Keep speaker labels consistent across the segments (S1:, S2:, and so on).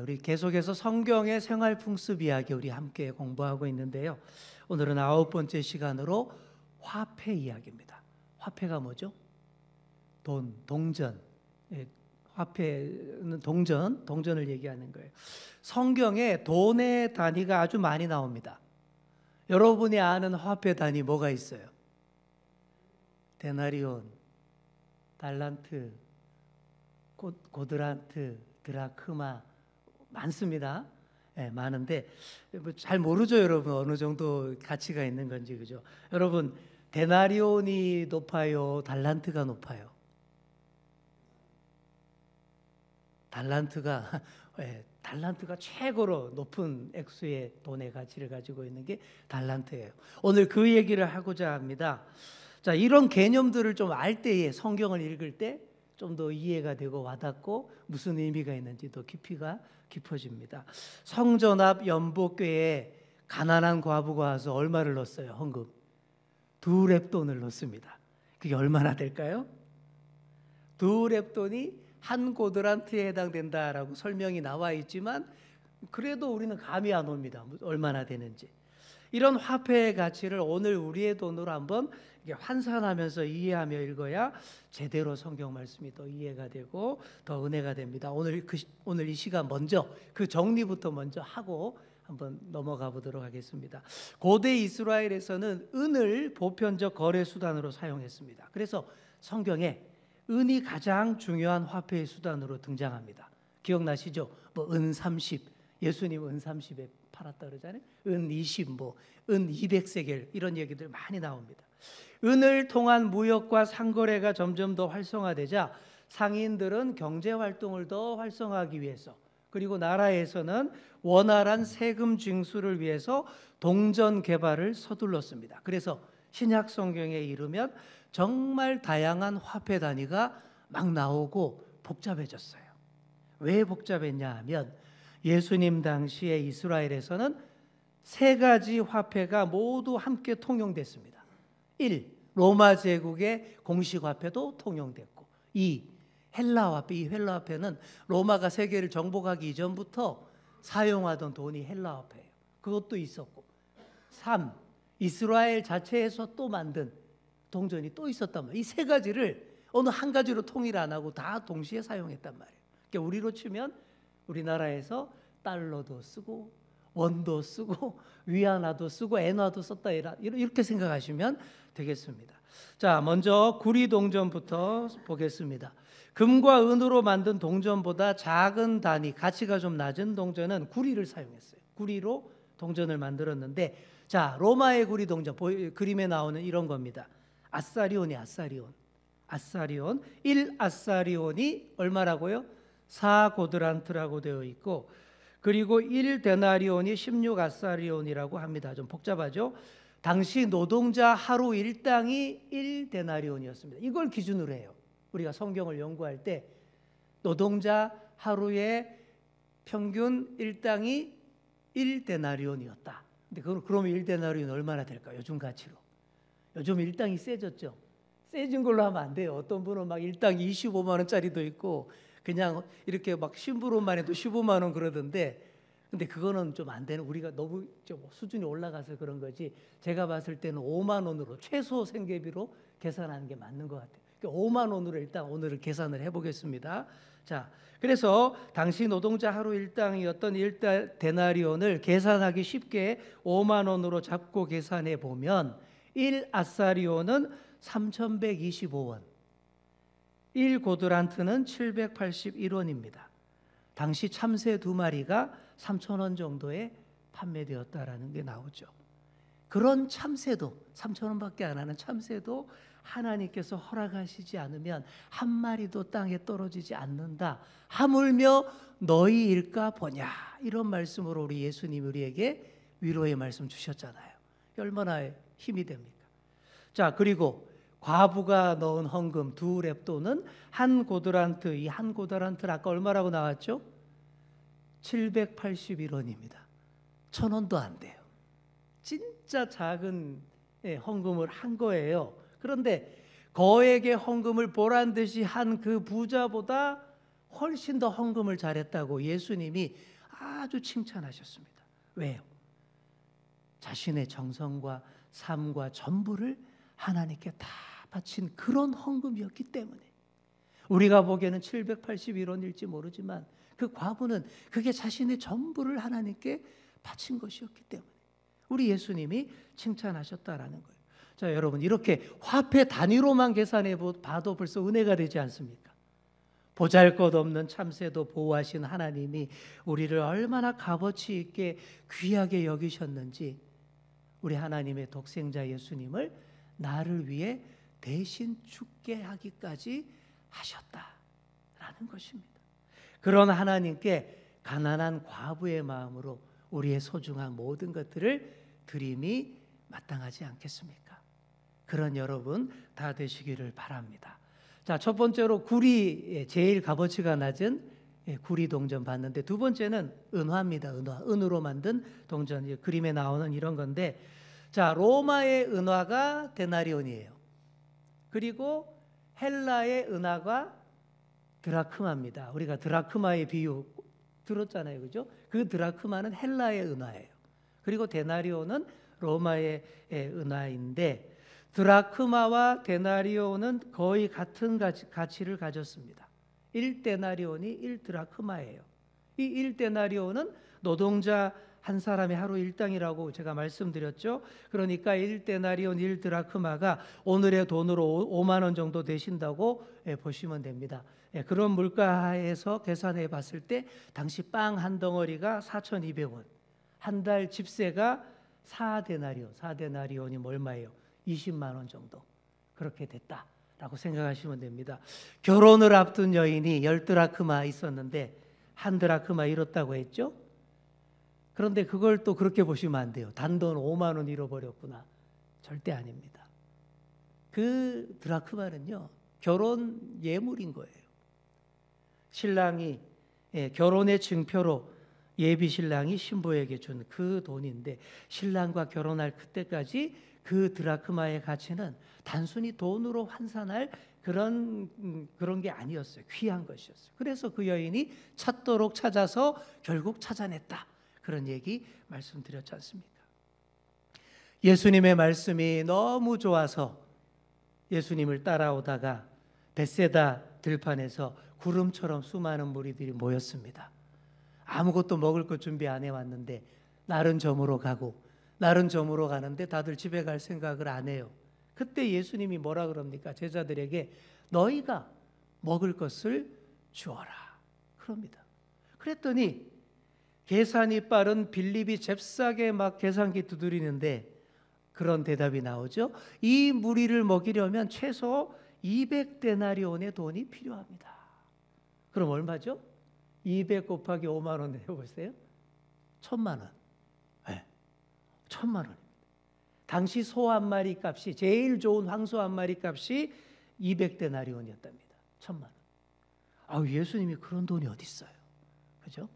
S1: 우리 계속해서 성경의 생활 풍습 이야기 우리 함께 공부하고 있는데요. 오늘은 9번째 시간으로 화폐 이야기입니다. 화폐가 뭐죠? 돈, 동전. 화폐는 동전을 얘기하는 거예요. 성경에 돈의 단위가 아주 많이 나옵니다. 여러분이 아는 화폐 단위 뭐가 있어요? 데나리온, 달란트, 고드란트, 드라크마 많습니다. 많은데 잘 모르죠, 여러분. 어느 정도 가치가 있는 건지, 그죠? 여러분, 데나리온이 높아요, 달란트가 높아요? 달란트가 최고로 높은 액수의 돈의 가치를 가지고 있는 게 달란트예요. 오늘 그 얘기를 하고자 합니다. 자, 이런 개념들을 좀 알 때에 성경을 읽을 때 좀 더 이해가 되고 와닿고 무슨 의미가 있는지 더 깊이가 깊어집니다. 성전 앞 연복궤에 가난한 과부가 와서 얼마를 넣었어요? 헌금 2렙돈을 넣습니다. 그게 얼마나 될까요? 2렙돈이 한 고드란트에 해당된다라고 설명이 나와 있지만 그래도 우리는 감이 안 옵니다. 얼마나 되는지. 이런 화폐의 가치를 오늘 우리의 돈으로 한번 환산하면서 이해하며 읽어야 제대로 성경 말씀이 더 이해가 되고 더 은혜가 됩니다. 오늘 이 시간 먼저 그 정리부터 먼저 하고 한번 넘어가 보도록 하겠습니다. 고대 이스라엘에서는 은을 보편적 거래 수단으로 사용했습니다. 그래서 성경에 은이 가장 중요한 화폐의 수단으로 등장합니다. 기억나시죠? 은 30, 예수님 은 30에 팔았다 그러잖아요. 은 20, 은 200세겔 이런 얘기들 많이 나옵니다. 은을 통한 무역과 상거래가 점점 더 활성화되자 상인들은 경제 활동을 더 활성화하기 위해서, 그리고 나라에서는 원활한 세금 징수를 위해서 동전 개발을 서둘렀습니다. 그래서 신약 성경에 이르면 정말 다양한 화폐 단위가 막 나오고 복잡해졌어요. 왜 복잡했냐 하면 예수님 당시에 이스라엘에서는 3가지 화폐가 모두 함께 통용됐습니다. 1. 로마 제국의 공식 화폐도 통용됐고, 2. 헬라 화폐. 이 헬라 화폐는 로마가 세계를 정복하기 이전부터 사용하던 돈이 헬라 화폐예요. 그것도 있었고, 3. 이스라엘 자체에서 또 만든 동전이 또 있었단 말이에요. 이 3가지를 어느 한 가지로 통일 안 하고 다 동시에 사용했단 말이에요. 그러니까 우리로 치면 우리나라에서 달러도 쓰고 원도 쓰고 위안화도 쓰고 엔화도 썼다 이렇게 생각하시면 되겠습니다. 자, 먼저 구리 동전부터 보겠습니다. 금과 은으로 만든 동전보다 작은 단위, 가치가 좀 낮은 동전은 구리를 사용했어요. 구리로 동전을 만들었는데, 자, 로마의 구리 동전 그림에 나오는 이런 겁니다. 아사리온. 1 아사리온이 얼마라고요? 4고드란트라고 되어 있고, 그리고 1 데나리온이 16 아사리온이라고 합니다. 좀 복잡하죠? 당시 노동자 하루 일당이 1 데나리온이었습니다. 이걸 기준으로 해요. 우리가 성경을 연구할 때 노동자 하루의 평균 일당이 1 데나리온이었다. 근데 그러면 1 데나리온 얼마나 될까요? 요즘 가치로. 요즘 일당이 세졌죠. 세진 걸로 하면 안 돼요. 어떤 분은 막 일당 25만 원짜리도 있고 그냥 이렇게 막 심부름만 해도 15만 원 그러던데, 근데 그거는 좀 안 되는, 우리가 너무 좀 수준이 올라가서 그런 거지. 제가 봤을 때는 5만 원으로 최소 생계비로 계산하는 게 맞는 것 같아요. 그러니까 5만 원으로 일단 오늘은 계산을 해보겠습니다. 자, 그래서 당시 노동자 하루 일당이었던 1 데나리온을 계산하기 쉽게 5만 원으로 잡고 계산해 보면 1 아사리온은 3,125원, 1 고드란트는 781원입니다. 당시 참새 2마리가 3,000원 정도에 판매되었다라는 게 나오죠. 그런 참새도, 3,000원밖에 안 하는 참새도 하나님께서 허락하시지 않으면 한 마리도 땅에 떨어지지 않는다. 하물며 너희 일까 보냐. 이런 말씀으로 우리 예수님이 우리에게 위로의 말씀 주셨잖아요. 얼마나 힘이 됩니까? 자, 그리고 과부가 넣은 헌금 2렙돈은 한 고드란트, 이 한 고드란트는 아까 얼마라고 나왔죠? 781원입니다. 1,000원도 안 돼요. 진짜 작은 헌금을 한 거예요. 그런데 거액의 헌금을 보란 듯이 한 그 부자보다 훨씬 더 헌금을 잘했다고 예수님이 아주 칭찬하셨습니다. 왜요? 자신의 정성과 삶과 전부를 하나님께 다 바친 그런 헌금이었기 때문에. 우리가 보기에는 781원일지 모르지만 그 과부는 그게 자신의 전부를 하나님께 바친 것이었기 때문에 우리 예수님이 칭찬하셨다라는 거예요. 자, 여러분, 이렇게 화폐 단위로만 계산해 봐도 벌써 은혜가 되지 않습니까? 보잘것없는 참새도 보호하신 하나님이 우리를 얼마나 값어치 있게 귀하게 여기셨는지, 우리 하나님의 독생자 예수님을 나를 위해 대신 죽게 하기까지 하셨다라는 것입니다. 그런 하나님께 가난한 과부의 마음으로 우리의 소중한 모든 것들을 드림이 마땅하지 않겠습니까? 그런 여러분 다 되시기를 바랍니다. 자, 첫 번째로 구리, 제일 값어치가 낮은 구리 동전 봤는데, 두 번째는 은화입니다. 은으로 만든 동전. 그림에 나오는 이런 건데, 자, 로마의 은화가 데나리온이에요. 그리고 헬라의 은화가 드라크마입니다. 우리가 드라크마의 비유 들었잖아요, 그죠? 그 드라크마는 헬라의 은화예요. 그리고 데나리온은 로마의 은화인데, 드라크마와 데나리온은 거의 같은 가치를 가졌습니다. 1데나리온이 1드라크마예요. 이 1데나리온은 노동자 한 사람의 하루 일당이라고 제가 말씀드렸죠. 그러니까 1데나리온 1드라크마가 오늘의 돈으로 5만 원 정도 되신다고 보시면 됩니다. 그런 물가에서 계산해 봤을 때 당시 빵 한 덩어리가 4,200원, 한 달 집세가 4데나리온이 얼마예요? 20만 원 정도 그렇게 됐다라고 생각하시면 됩니다. 결혼을 앞둔 여인이 10드라크마 있었는데 한 드라크마 잃었다고 했죠. 그런데 그걸 또 그렇게 보시면 안 돼요. 단돈 5만 원 잃어버렸구나. 절대 아닙니다. 그 드라크마는요, 결혼 예물인 거예요. 신랑이 결혼의 증표로 예비 신랑이 신부에게 준 그 돈인데, 신랑과 결혼할 그때까지 그 드라크마의 가치는 단순히 돈으로 환산할 그런 게 아니었어요. 귀한 것이었어요. 그래서 그 여인이 찾도록 찾아서 결국 찾아냈다. 그런 얘기 말씀드렸지 않습니까? 예수님의 말씀이 너무 좋아서 예수님을 따라오다가 벳세다 들판에서 구름처럼 수많은 무리들이 모였습니다. 아무것도 먹을 것 준비 안 해왔는데 날은 저물어 가는데 다들 집에 갈 생각을 안 해요. 그때 예수님이 뭐라 그럽니까? 제자들에게 너희가 먹을 것을 주어라 그럽니다. 그랬더니 계산이 빠른 빌립이 잽싸게 막 계산기 두드리는데 그런 대답이 나오죠. 이 무리를 먹이려면 최소 200데나리온의 돈이 필요합니다. 그럼 얼마죠? 200 곱하기 5만 원 해보세요. 1,000만 원. 네. 1,000만 원입니다. 당시 소 한 마리 값이, 제일 좋은 황소 한 마리 값이 200데나리온이었답니다. 1,000만 원. 예수님이 그런 돈이 어디 있어요? 그죠?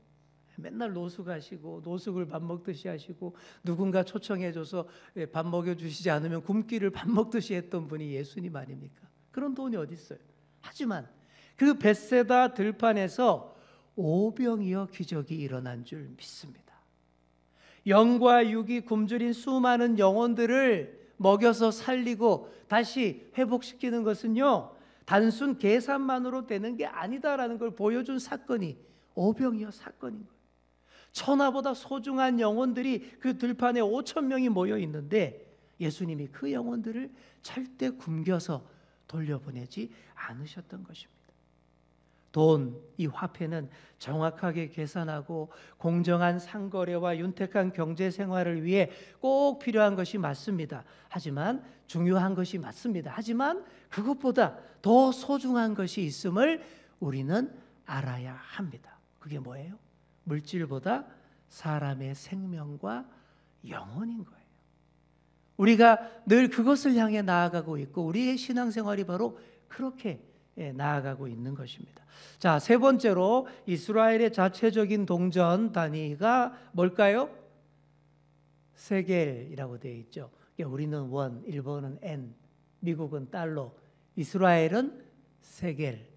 S1: 맨날 노숙하시고 노숙을 밥 먹듯이 하시고 누군가 초청해줘서 밥 먹여주시지 않으면 굶기를 밥 먹듯이 했던 분이 예수님 아닙니까? 그런 돈이 어디 있어요? 하지만 그 벳세다 들판에서 오병이어 기적이 일어난 줄 믿습니다. 영과 육이 굶주린 수많은 영혼들을 먹여서 살리고 다시 회복시키는 것은요, 단순 계산만으로 되는 게 아니다라는 걸 보여준 사건이 오병이어 사건인 거예요. 천하보다 소중한 영혼들이 그 들판에 5천 명이 모여 있는데 예수님이 그 영혼들을 절대 굶겨서 돌려보내지 않으셨던 것입니다. 돈, 이 화폐는 정확하게 계산하고 공정한 상거래와 윤택한 경제 생활을 위해 꼭 필요한 것이 맞습니다. 하지만 중요한 것이 맞습니다. 하지만 그것보다 더 소중한 것이 있음을 우리는 알아야 합니다. 그게 뭐예요? 물질보다 사람의 생명과 영혼인 거예요. 우리가 늘 그것을 향해 나아가고 있고 우리의 신앙생활이 바로 그렇게 나아가고 있는 것입니다. 자, 세 번째로 이스라엘의 자체적인 동전 단위가 뭘까요? 세겔이라고 되어 있죠. 우리는 원, 일본은 엔, 미국은 달러, 이스라엘은 세겔.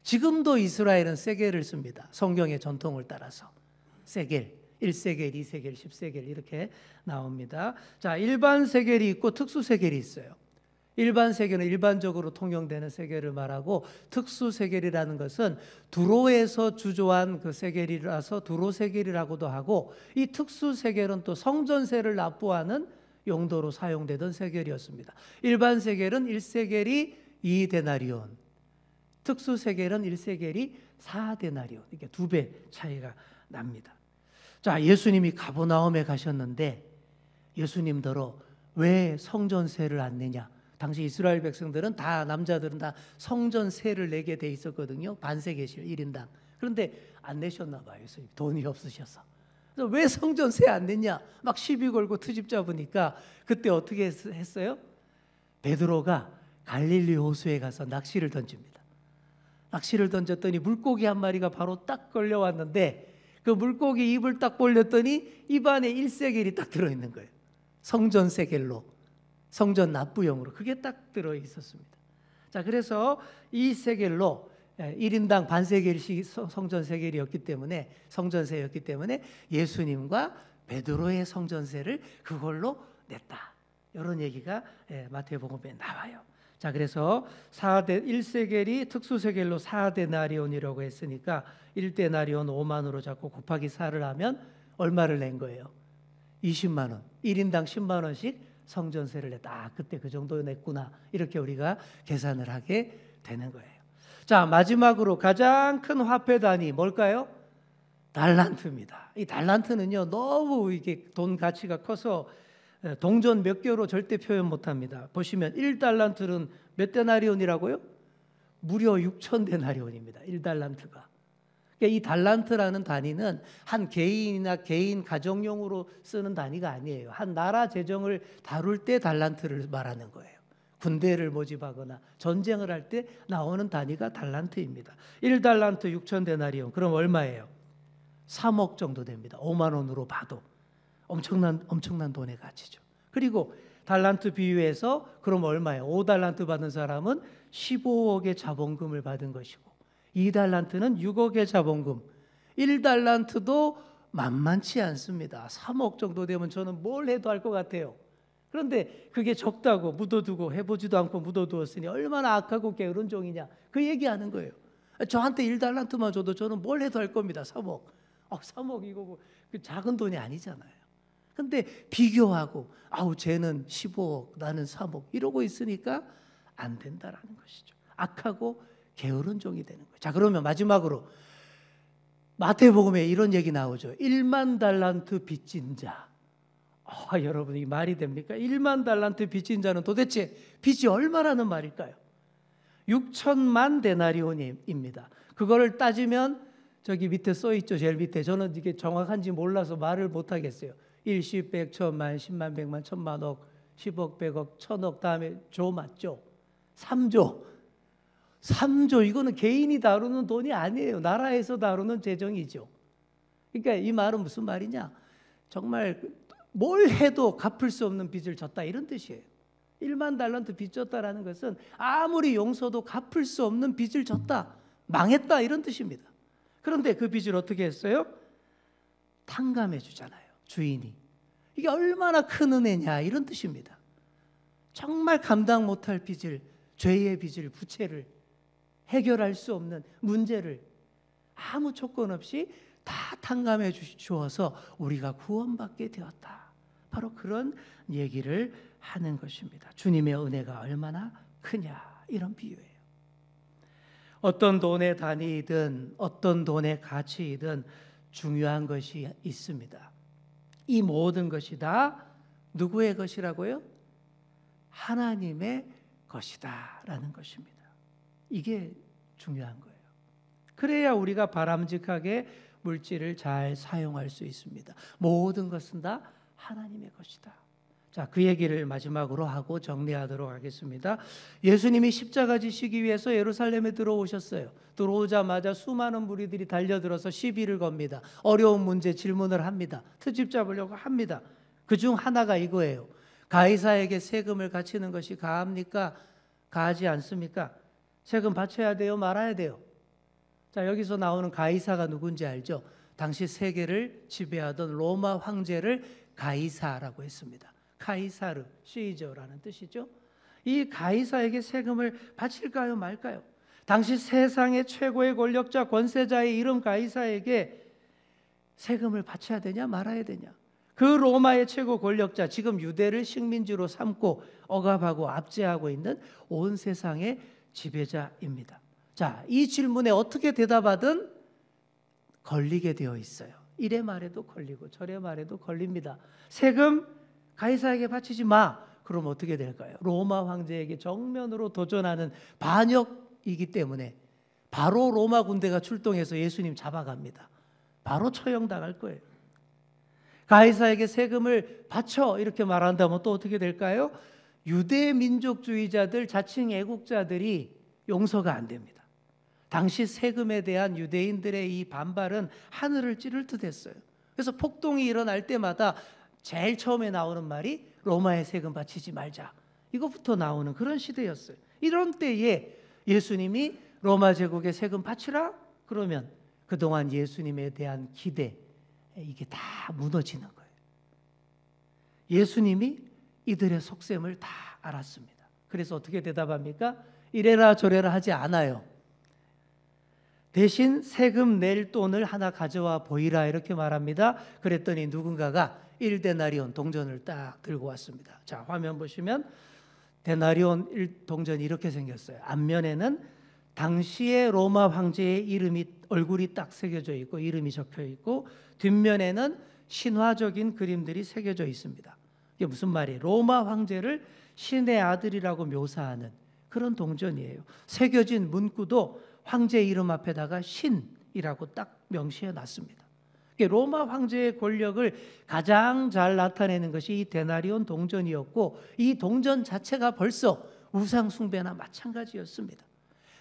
S1: 지금도 이스라엘은 세겔을 씁니다. 성경의 전통을 따라서 세겔, 1세겔, 2세겔, 10세겔 이렇게 나옵니다. 자, 일반 세겔이 있고 특수 세겔이 있어요. 일반 세겔은 일반적으로 통용되는 세겔을 말하고, 특수 세겔이라는 것은 두로에서 주조한 그 세겔이라서 두로 세겔이라고도 하고, 이 특수 세겔은 또 성전세를 납부하는 용도로 사용되던 세겔이었습니다. 일반 세겔은 1세겔이 2데나리온, 특수 세겔은 1세겔이 4데나리온. 이게 2배 차이가 납니다. 자, 예수님이 가버나움에 가셨는데 예수님더러 왜 성전세를 안 내냐? 당시 이스라엘 백성들은 다, 남자들은 다 성전세를 내게 돼 있었거든요. 반세겔씩 1인당. 그런데 안 내셨나 봐요. 예수님 돈이 없으셔서. 그래서 왜 성전세 안 냈냐? 막 시비 걸고 트집 잡으니까 그때 어떻게 했어요? 베드로가 갈릴리 호수에 가서 낚시를 던집니다. 낚시를 던졌더니 물고기 한 마리가 바로 딱 걸려왔는데, 그 물고기 입을 딱 벌렸더니 입안에 1세겔이 딱 들어있는 거예요. 성전세겔로, 성전 납부용으로 그게 딱 들어 있었습니다. 자, 그래서 이 세겔로 1인당 반세겔씩 성전세겔이었기 때문에, 성전세였기 때문에 예수님과 베드로의 성전세를 그걸로 냈다. 이런 얘기가 마태복음에 나와요. 자, 그래서 1세겔이 특수세겔로 4데나리온이라고 했으니까 1데나리온 5만으로 잡고 곱하기 4를 하면 얼마를 낸 거예요? 20만 원. 1인당 10만 원씩 성전세를 냈다. 그때 그 정도 냈구나. 이렇게 우리가 계산을 하게 되는 거예요. 자, 마지막으로 가장 큰 화폐 단위 뭘까요? 달란트입니다. 이 달란트는요, 너무 이게 돈 가치가 커서 동전 몇 개로 절대 표현 못합니다. 보시면 1달란트는 몇 데나리온이라고요? 무려 6,000데나리온입니다. 1달란트가. 그러니까 이 달란트라는 단위는 한 개인이나 개인 가정용으로 쓰는 단위가 아니에요. 한 나라 재정을 다룰 때 달란트를 말하는 거예요. 군대를 모집하거나 전쟁을 할 때 나오는 단위가 달란트입니다. 1달란트 6,000데나리온. 그럼 얼마예요? 3억 정도 됩니다. 5만 원으로 봐도 엄청난 돈의 가치죠. 그리고 달란트 비유해서 그럼 얼마예요? 5달란트 받은 사람은 15억의 자본금을 받은 것이고, 2달란트는 6억의 자본금. 1달란트도 만만치 않습니다. 3억 정도 되면 저는 뭘 해도 할 것 같아요. 그런데 그게 적다고 묻어두고 해보지도 않고 묻어두었으니 얼마나 악하고 게으른 종이냐, 그 얘기하는 거예요. 저한테 1달란트만 줘도 저는 뭘 해도 할 겁니다. 3억. 3억 이거 그 작은 돈이 아니잖아요. 근데 비교하고 쟤는 15억 나는 3억 이러고 있으니까 안 된다라는 것이죠. 악하고 게으른 종이 되는 거예요. 자, 그러면 마지막으로 마태복음에 이런 얘기 나오죠. 1만 달란트 빚진 자. 여러분, 이 말이 됩니까? 1만 달란트 빚진 자는 도대체 빚이 얼마라는 말일까요? 6천만 데나리온입니다. 그거를 따지면 저기 밑에 써 있죠. 제일 밑에. 저는 이게 정확한지 몰라서 말을 못 하겠어요. 1, 10, 100, 1000만, 10만, 100만, 1000만 억, 10억, 100억, 1000억, 다음에 조 맞죠? 3조. 3조, 이거는 개인이 다루는 돈이 아니에요. 나라에서 다루는 재정이죠. 그러니까 이 말은 무슨 말이냐? 정말 뭘 해도 갚을 수 없는 빚을 졌다, 이런 뜻이에요. 1만 달란트 빚 졌다라는 것은 아무리 용서도 갚을 수 없는 빚을 졌다, 망했다, 이런 뜻입니다. 그런데 그 빚을 어떻게 했어요? 탕감해 주잖아요, 주인이. 이게 얼마나 큰 은혜냐, 이런 뜻입니다. 정말 감당 못할 빚을, 죄의 빚을, 부채를, 해결할 수 없는 문제를 아무 조건 없이 다 탕감해 주어서 우리가 구원받게 되었다. 바로 그런 얘기를 하는 것입니다. 주님의 은혜가 얼마나 크냐, 이런 비유예요. 어떤 돈의 단위이든 어떤 돈의 가치이든 중요한 것이 있습니다. 이 모든 것이 다 누구의 것이라고요? 하나님의 것이다 라는 것입니다. 이게 중요한 거예요. 그래야 우리가 바람직하게 물질을 잘 사용할 수 있습니다. 모든 것은 다 하나님의 것이다. 자, 그 얘기를 마지막으로 하고 정리하도록 하겠습니다. 예수님이 십자가 지시기 위해서 예루살렘에 들어오셨어요. 들어오자마자 수많은 무리들이 달려들어서 시비를 겁니다. 어려운 문제 질문을 합니다. 트집 잡으려고 합니다. 그중 하나가 이거예요. 가이사에게 세금을 갇히는 것이 가합니까? 가하지 않습니까? 세금 바쳐야 돼요? 말아야 돼요? 자, 여기서 나오는 가이사가 누군지 알죠? 당시 세계를 지배하던 로마 황제를 가이사라고 했습니다. 카이사르, 시저라는 뜻이죠. 이 가이사에게 세금을 바칠까요, 말까요? 당시 세상의 최고의 권력자, 권세자의 이름 가이사에게 세금을 바쳐야 되냐 말아야 되냐? 그 로마의 최고 권력자, 지금 유대를 식민지로 삼고 억압하고 압제하고 있는 온 세상의 지배자입니다. 자, 이 질문에 어떻게 대답하든 걸리게 되어 있어요. 이래 말해도 걸리고 저래 말해도 걸립니다. 세금 가이사에게 바치지 마. 그럼 어떻게 될까요? 로마 황제에게 정면으로 도전하는 반역이기 때문에 바로 로마 군대가 출동해서 예수님 잡아갑니다. 바로 처형당할 거예요. 가이사에게 세금을 바쳐 이렇게 말한다면 또 어떻게 될까요? 유대 민족주의자들, 자칭 애국자들이 용서가 안 됩니다. 당시 세금에 대한 유대인들의 이 반발은 하늘을 찌를 듯 했어요. 그래서 폭동이 일어날 때마다 제일 처음에 나오는 말이 로마에 세금 바치지 말자. 이것부터 나오는 그런 시대였어요. 이런 때에 예수님이 로마 제국에 세금 바치라? 그러면 그동안 예수님에 대한 기대, 이게 다 무너지는 거예요. 예수님이 이들의 속셈을 다 알았습니다. 그래서 어떻게 대답합니까? 이래라 저래라 하지 않아요. 대신 세금 낼 돈을 하나 가져와 보이라 이렇게 말합니다. 그랬더니 누군가가 1데나리온 동전을 딱 들고 왔습니다. 자, 화면 보시면 데나리온 1동전이 이렇게 생겼어요. 앞면에는 당시의 로마 황제의 이름이, 얼굴이 딱 새겨져 있고 이름이 적혀 있고, 뒷면에는 신화적인 그림들이 새겨져 있습니다. 이게 무슨 말이에요? 로마 황제를 신의 아들이라고 묘사하는 그런 동전이에요. 새겨진 문구도 황제 이름 앞에다가 신이라고 딱 명시해 놨습니다. 로마 황제의 권력을 가장 잘 나타내는 것이 이 데나리온 동전이었고, 이 동전 자체가 벌써 우상 숭배나 마찬가지였습니다.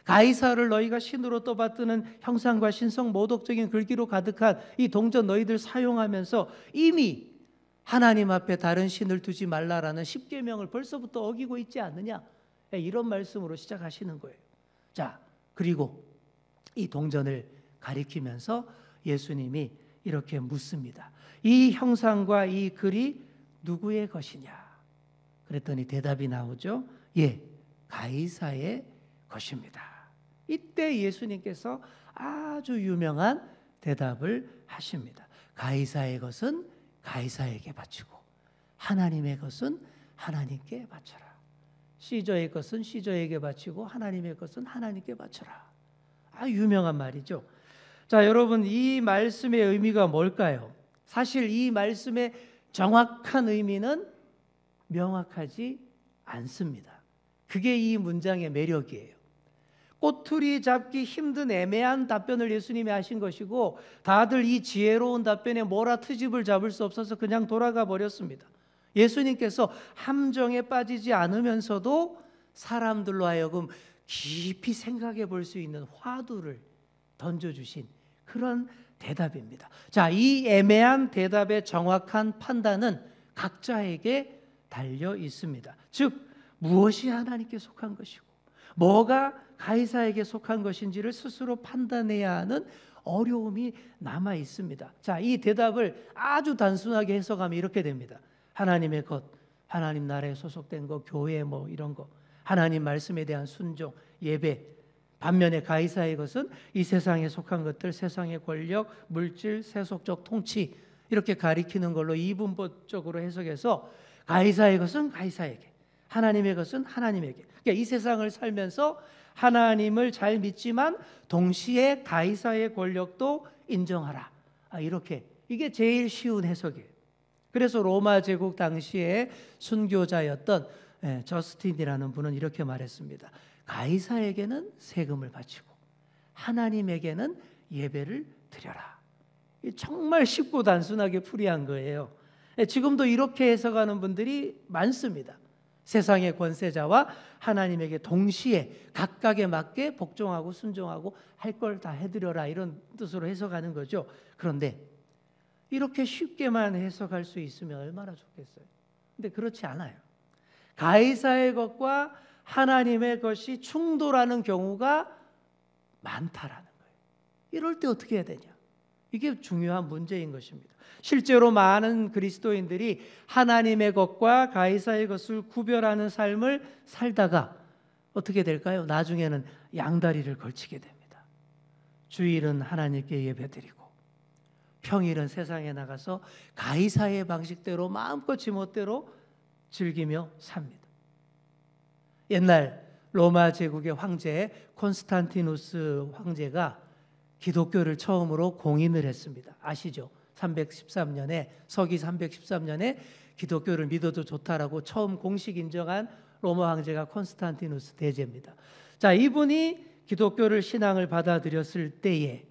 S1: 가이사를 너희가 신으로 떠받드는 형상과 신성 모독적인 글귀로 가득한 이 동전 너희들 사용하면서 이미 하나님 앞에 다른 신을 두지 말라라는 십계명을 벌써부터 어기고 있지 않느냐, 이런 말씀으로 시작하시는 거예요. 자, 그리고 이 동전을 가리키면서 예수님이 이렇게 묻습니다. 이 형상과 이 글이 누구의 것이냐? 그랬더니 대답이 나오죠. 예, 가이사의 것입니다. 이때 예수님께서 아주 유명한 대답을 하십니다. 가이사의 것은 가이사에게 바치고 하나님의 것은 하나님께 바쳐라. 시저의 것은 시저에게 바치고 하나님의 것은 하나님께 바쳐라. 유명한 말이죠. 자, 여러분, 이 말씀의 의미가 뭘까요? 사실 이 말씀의 정확한 의미는 명확하지 않습니다. 그게 이 문장의 매력이에요. 꼬투리 잡기 힘든 애매한 답변을 예수님이 하신 것이고, 다들 이 지혜로운 답변에 뭐라 트집을 잡을 수 없어서 그냥 돌아가 버렸습니다. 예수님께서 함정에 빠지지 않으면서도 사람들로 하여금 깊이 생각해 볼 수 있는 화두를 던져주신 그런 대답입니다. 자, 이 애매한 대답의 정확한 판단은 각자에게 달려 있습니다. 즉, 무엇이 하나님께 속한 것이고 뭐가 가이사에게 속한 것인지를 스스로 판단해야 하는 어려움이 남아 있습니다. 자, 이 대답을 아주 단순하게 해석하면 이렇게 됩니다. 하나님의 것, 하나님 나라에 소속된 거, 교회 뭐 이런 거, 하나님 말씀에 대한 순종, 예배. 반면에 가이사의 것은 이 세상에 속한 것들, 세상의 권력, 물질, 세속적 통치, 이렇게 가리키는 걸로 이분법적으로 해석해서 가이사의 것은 가이사에게, 하나님의 것은 하나님에게. 그러니까 이 세상을 살면서 하나님을 잘 믿지만 동시에 가이사의 권력도 인정하라. 이렇게, 이게 제일 쉬운 해석이에요. 그래서 로마 제국 당시에 순교자였던 저스틴이라는 분은 이렇게 말했습니다. 가이사에게는 세금을 바치고 하나님에게는 예배를 드려라. 정말 쉽고 단순하게 풀이한 거예요. 지금도 이렇게 해석하는 분들이 많습니다. 세상의 권세자와 하나님에게 동시에 각각에 맞게 복종하고 순종하고 할 걸 다 해드려라, 이런 뜻으로 해석하는 거죠. 그런데 이렇게 쉽게만 해석할 수 있으면 얼마나 좋겠어요. 근데 그렇지 않아요. 가이사의 것과 하나님의 것이 충돌하는 경우가 많다라는 거예요. 이럴 때 어떻게 해야 되냐? 이게 중요한 문제인 것입니다. 실제로 많은 그리스도인들이 하나님의 것과 가이사의 것을 구별하는 삶을 살다가 어떻게 될까요? 나중에는 양다리를 걸치게 됩니다. 주일은 하나님께 예배드리고 평일은 세상에 나가서 가이사의 방식대로 마음껏 지멋대로 즐기며 삽니다. 옛날 로마 제국의 황제 콘스탄티누스 황제가 기독교를 처음으로 공인을 했습니다. 아시죠? 313년에 서기 313년에 기독교를 믿어도 좋다라고 처음 공식 인정한 로마 황제가 콘스탄티누스 대제입니다. 자, 이분이 기독교를 신앙을 받아들였을 때에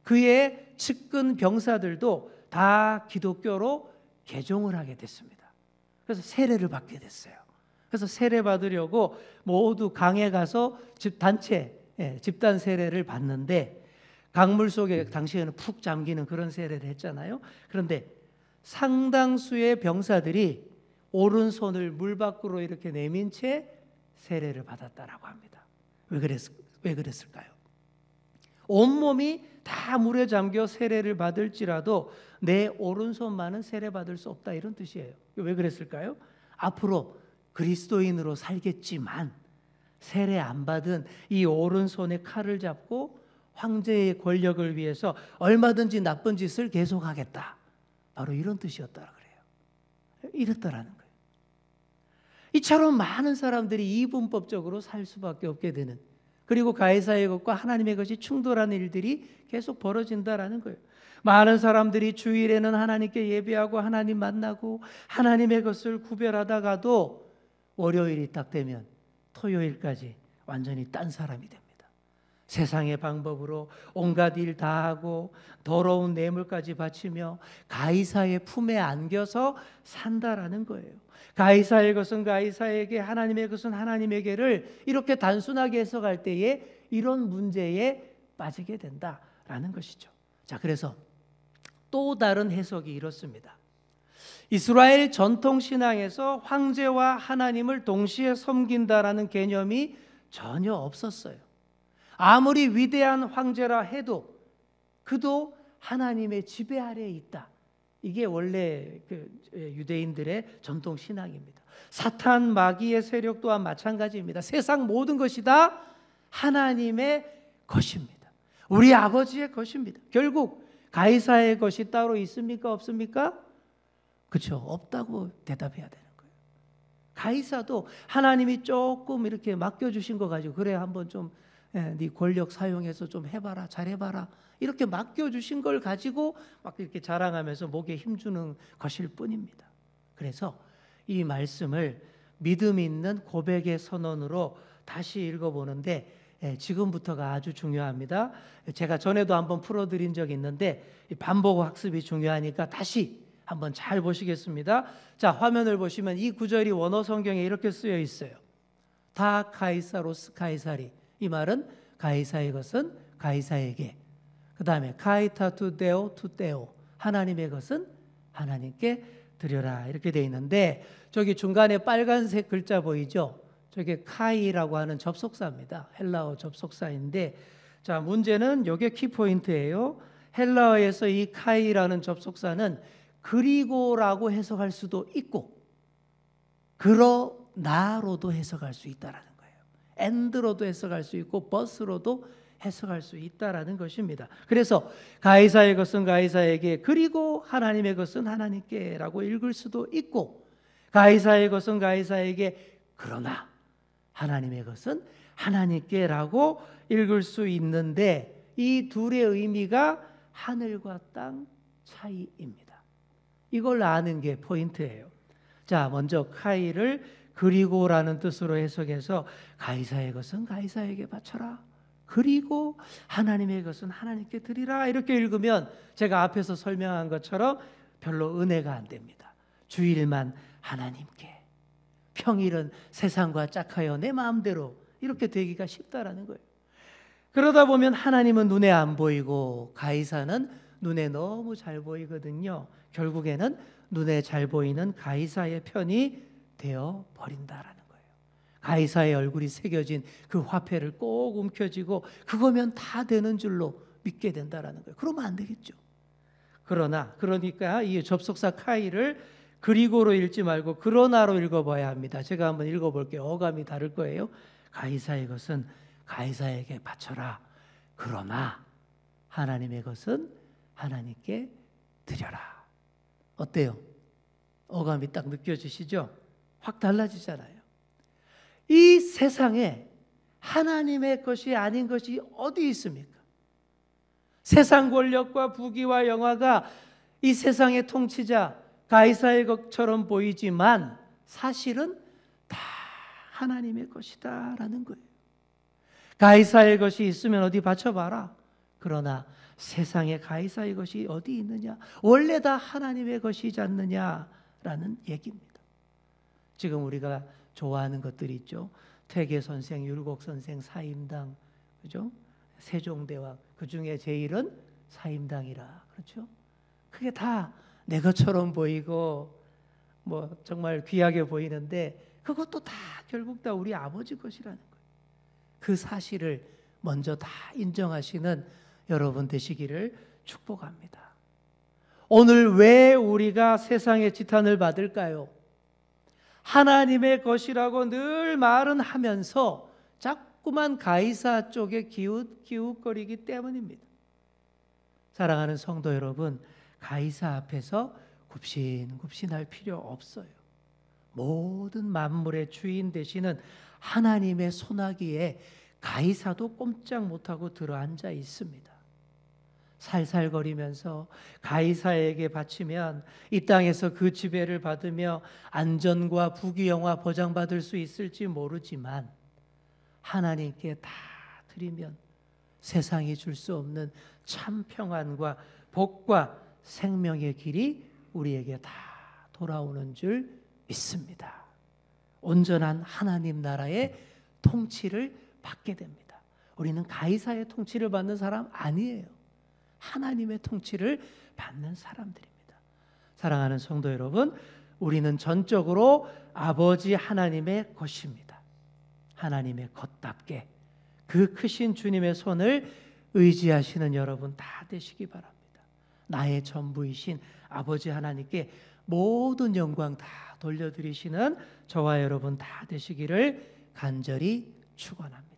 S1: 그의 측근 병사들도 다 기독교로 개종을 하게 됐습니다. 그래서 세례를 받게 됐어요. 그래서 세례 받으려고 모두 강에 가서 집단 세례를 받는데 강물 속에 당시에는 푹 잠기는 그런 세례를 했잖아요. 그런데 상당수의 병사들이 오른손을 물 밖으로 이렇게 내민 채 세례를 받았다라고 합니다. 왜 그랬을까요? 온몸이 다 물에 잠겨 세례를 받을지라도 내 오른손만은 세례 받을 수 없다, 이런 뜻이에요. 왜 그랬을까요? 앞으로 그리스도인으로 살겠지만 세례 안 받은 이 오른손에 칼을 잡고 황제의 권력을 위해서 얼마든지 나쁜 짓을 계속하겠다, 바로 이런 뜻이었다 그래요. 이랬다라는 거예요. 이처럼 많은 사람들이 이분법적으로 살 수밖에 없게 되는, 그리고 가이사의 것과 하나님의 것이 충돌하는 일들이 계속 벌어진다라는 거예요. 많은 사람들이 주일에는 하나님께 예배하고 하나님 만나고 하나님의 것을 구별하다가도 월요일이 딱 되면 토요일까지 완전히 딴 사람이 됩니다. 세상의 방법으로 온갖 일 다 하고 더러운 뇌물까지 바치며 가이사의 품에 안겨서 산다라는 거예요. 가이사의 것은 가이사에게, 하나님의 것은 하나님에게를 이렇게 단순하게 해석할 때에 이런 문제에 빠지게 된다라는 것이죠. 자, 그래서 또 다른 해석이 이렇습니다. 이스라엘 전통 신앙에서 황제와 하나님을 동시에 섬긴다라는 개념이 전혀 없었어요. 아무리 위대한 황제라 해도 그도 하나님의 지배 아래에 있다. 이게 원래 유대인들의 전통 신앙입니다. 사탄, 마귀의 세력 또한 마찬가지입니다. 세상 모든 것이 다 하나님의 것입니다. 우리 아버지의 것입니다. 결국 가이사의 것이 따로 있습니까? 없습니까? 그렇죠. 없다고 대답해야 되는 거예요. 가이사도 하나님이 조금 이렇게 맡겨주신 거 가지고 그래 한번 좀 네 권력 사용해서 좀 해봐라, 잘해봐라, 이렇게 맡겨주신 걸 가지고 막 이렇게 자랑하면서 목에 힘주는 것일 뿐입니다. 그래서 이 말씀을 믿음 있는 고백의 선언으로 다시 읽어보는데 지금부터가 아주 중요합니다. 제가 전에도 한번 풀어드린 적이 있는데 반복 학습이 중요하니까 다시 한번 잘 보시겠습니다. 자, 화면을 보시면 이 구절이 원어 성경에 이렇게 쓰여 있어요. 다 카이사로스 카이사리. 이 말은 가이사의 것은 가이사에게, 그 다음에 카이타 투데오 투데오, 하나님의 것은 하나님께 드려라, 이렇게 되어 있는데 저기 중간에 빨간색 글자 보이죠? 저게 카이라고 하는 접속사입니다. 헬라어 접속사인데, 자, 문제는 이게 키포인트예요. 헬라어에서 이 카이라는 접속사는 그리고라고 해석할 수도 있고 그러나로도 해석할 수 있다라는 거예요. and로도 해석할 수 있고 but로도 해석할 수 있다라는 것입니다. 그래서 가이사의 것은 가이사에게, 그리고 하나님의 것은 하나님께라고 읽을 수도 있고, 가이사의 것은 가이사에게 그러나 하나님의 것은 하나님께라고 읽을 수 있는데, 이 둘의 의미가 하늘과 땅 차이입니다. 이걸 아는 게 포인트예요. 자, 먼저 카이를 그리고라는 뜻으로 해석해서 가이사의 것은 가이사에게 바쳐라, 그리고 하나님의 것은 하나님께 드리라, 이렇게 읽으면 제가 앞에서 설명한 것처럼 별로 은혜가 안 됩니다. 주일만 하나님께, 평일은 세상과 짝하여 내 마음대로, 이렇게 되기가 쉽다라는 거예요. 그러다 보면 하나님은 눈에 안 보이고 가이사는 눈에 너무 잘 보이거든요. 결국에는 눈에 잘 보이는 가이사의 편이 되어 버린다라는 거예요. 가이사의 얼굴이 새겨진 그 화폐를 꼭 움켜쥐고 그거면 다 되는 줄로 믿게 된다라는 거예요. 그러면 안 되겠죠. 그러니까 이 접속사 카이를 그리고로 읽지 말고 그러나로 읽어봐야 합니다. 제가 한번 읽어볼게요. 어감이 다를 거예요. 가이사의 것은 가이사에게 바쳐라. 그러나 하나님의 것은 하나님께 드려라. 어때요? 어감이 딱 느껴지시죠? 확 달라지잖아요. 이 세상에 하나님의 것이 아닌 것이 어디 있습니까? 세상 권력과 부귀와 영화가 이 세상의 통치자 가이사의 것처럼 보이지만 사실은 다 하나님의 것이다라는 거예요. 가이사의 것이 있으면 어디 바쳐봐라. 그러나 세상에 가이사의 것이 어디 있느냐? 원래 다 하나님의 것이지 않느냐라는 얘기입니다. 지금 우리가 좋아하는 것들이 있죠. 퇴계선생, 율곡선생, 사임당, 그죠? 세종대왕, 그 중에 제일은 사임당이라, 그렇죠? 그게 다 내 것처럼 보이고 뭐 정말 귀하게 보이는데 그것도 다 결국 다 우리 아버지 것이라는 거예요. 그 사실을 먼저 다 인정하시는 여러분 되시기를 축복합니다. 오늘 왜 우리가 세상의 지탄을 받을까요? 하나님의 것이라고 늘 말은 하면서 자꾸만 가이사 쪽에 기웃거리기 때문입니다. 사랑하는 성도 여러분, 가이사 앞에서 굽신굽신할 필요 없어요. 모든 만물의 주인 되시는 하나님의 손아귀에 가이사도 꼼짝 못하고 들어앉아 있습니다. 살살거리면서 가이사에게 바치면 이 땅에서 그 지배를 받으며 안전과 부귀영화 보장받을 수 있을지 모르지만 하나님께 다 드리면 세상이 줄 수 없는 참 평안과 복과 생명의 길이 우리에게 다 돌아오는 줄 믿습니다. 온전한 하나님 나라의 통치를 받게 됩니다. 우리는 가이사의 통치를 받는 사람 아니에요. 하나님의 통치를 받는 사람들입니다. 사랑하는 성도 여러분, 우리는 전적으로 아버지 하나님의 것입니다. 하나님의 것답게 그 크신 주님의 손을 의지하시는 여러분 다 되시기 바랍니다. 나의 전부이신 아버지 하나님께 모든 영광 다 돌려드리시는 저와 여러분 다 되시기를 간절히 축원합니다.